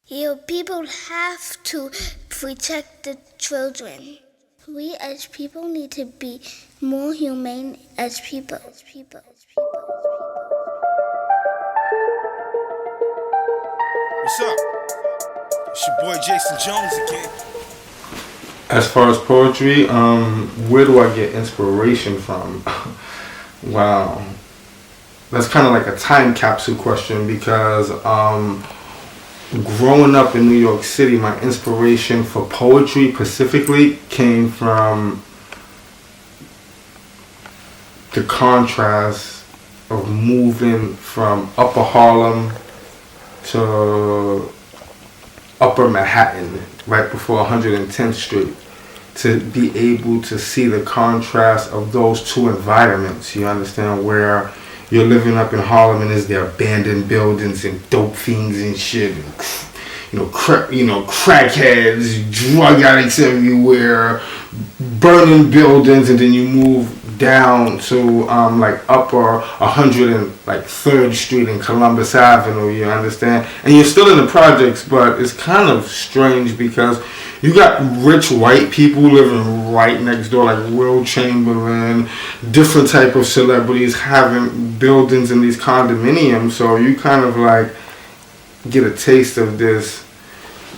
People have to protect the children. We as people need to be more humane as people. What's up? It's your boy Jason Jones again. As far as poetry, where do I get inspiration from? Wow, that's kind of like a time capsule question because growing up in New York City, my inspiration for poetry specifically came from the contrast of moving from Upper Harlem to Upper Manhattan, right before 110th Street, to be able to see the contrast of those two environments. You understand, where you're living up in Harlem and there's the abandoned buildings and dope fiends and shit, and crackheads, drug addicts everywhere, burning buildings, and then you move down to like upper 103rd Street and Columbus Avenue, you understand? And you're still in the projects, but it's kind of strange because you got rich white people living right next door, like Will Chamberlain, different type of celebrities having buildings in these condominiums, so you kind of like get a taste of this.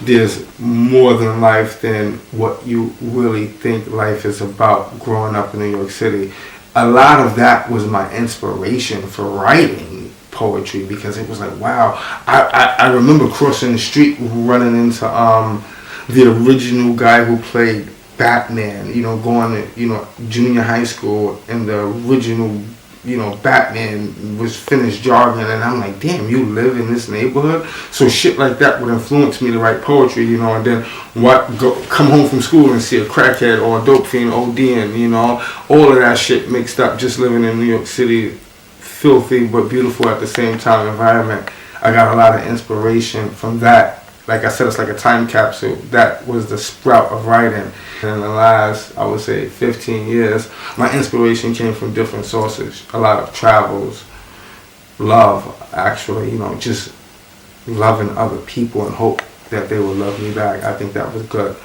There's more than life than what you really think life is about growing up in New York City. A lot of that was my inspiration for writing poetry because it was like, wow. I remember crossing the street running into the original guy who played Batman, going to, junior high school, and the original Batman was finished jogging, and I'm like, damn, you live in this neighborhood? So shit like that would influence me to write poetry, and then come home from school and see a crackhead or a dope fiend ODing, all of that shit mixed up, just living in New York City, filthy but beautiful at the same time environment. I got a lot of inspiration from that. Like I said, it's like a time capsule. That was the sprout of writing. And in the last, I would say, 15 years, my inspiration came from different sources. A lot of travels, love, actually, just loving other people and hope that they will love me back. I think that was good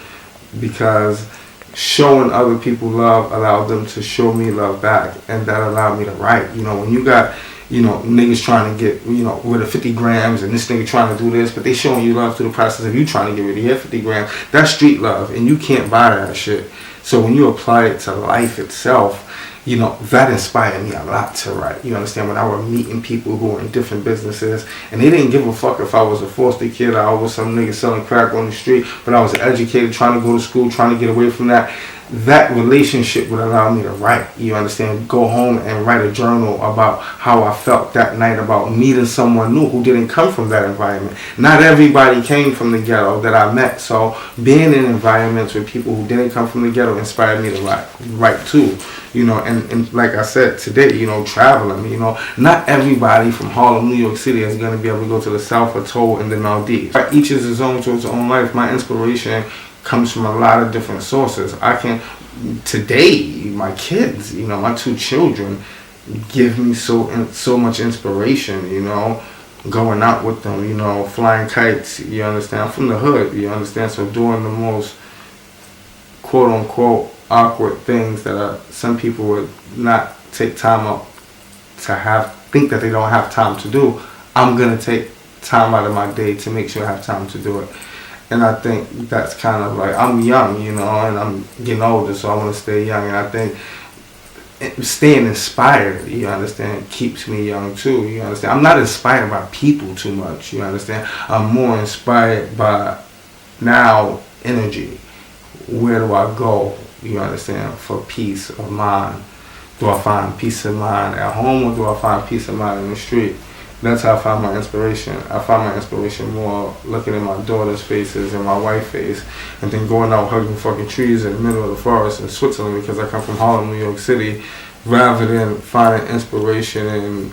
because showing other people love allowed them to show me love back, and that allowed me to write. When you got niggas trying to get, rid of 50 grams and this nigga trying to do this, but they showing you love through the process of you trying to get rid of your 50 grams. That's street love, and you can't buy that shit. So when you apply it to life itself, that inspired me a lot to write. You understand? When I was meeting people who were in different businesses, and they didn't give a fuck if I was a foster kid or I was some nigga selling crack on the street, but I was educated, trying to go to school, trying to get away from that. That relationship would allow me to write, you understand, go home and write a journal about how I felt that night about meeting someone new who didn't come from that environment. Not everybody came from the ghetto that I met, so being in environments with people who didn't come from the ghetto inspired me to write too, and like I said today, traveling, not everybody from Harlem, New York City is going to be able to go to the South or Toll in the Maldives. Each is his own to its own life. My inspiration comes from a lot of different sources. Today, my kids, my two children give me so much inspiration, going out with them, flying kites, you understand? I'm from the hood, you understand? So doing the most quote unquote awkward things that some people would not take time up to think that they don't have time to do, I'm gonna take time out of my day to make sure I have time to do it. And I think that's kind of like, I'm young, and I'm getting older, so I want to stay young. And I think staying inspired, you understand, keeps me young too, you understand. I'm not inspired by people too much, you understand. I'm more inspired by now energy. Where do I go, you understand, for peace of mind? Do I find peace of mind at home, or do I find peace of mind in the street? That's how I find my inspiration. I find my inspiration more looking at my daughter's faces and my wife's face, and then going out hugging fucking trees in the middle of the forest in Switzerland because I come from Harlem, New York City, rather than finding inspiration in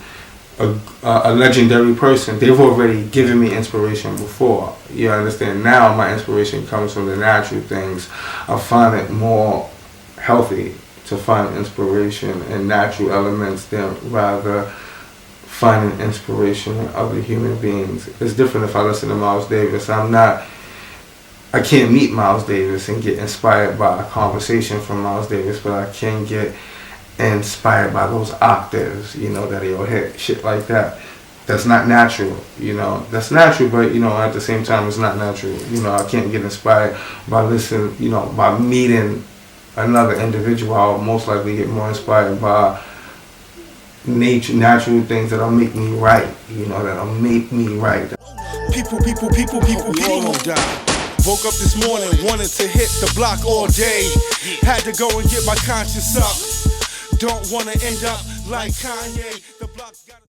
a legendary person. They've already given me inspiration before. You understand? Now my inspiration comes from the natural things. I find it more healthy to find inspiration in natural elements than rather finding inspiration in other human beings. It's different if I listen to Miles Davis. I can't meet Miles Davis and get inspired by a conversation from Miles Davis, but I can get inspired by those octaves, that he'll hit, shit like that. That's not natural, That's natural, but, at the same time, it's not natural. I can't get inspired by listening, by meeting another individual. I'll most likely get more inspired by natural things that'll make me right, that'll make me right. People won't die. Woke up this morning, wanted to hit the block all day. Had to go and get my conscience up. Don't wanna end up like Kanye. The block's got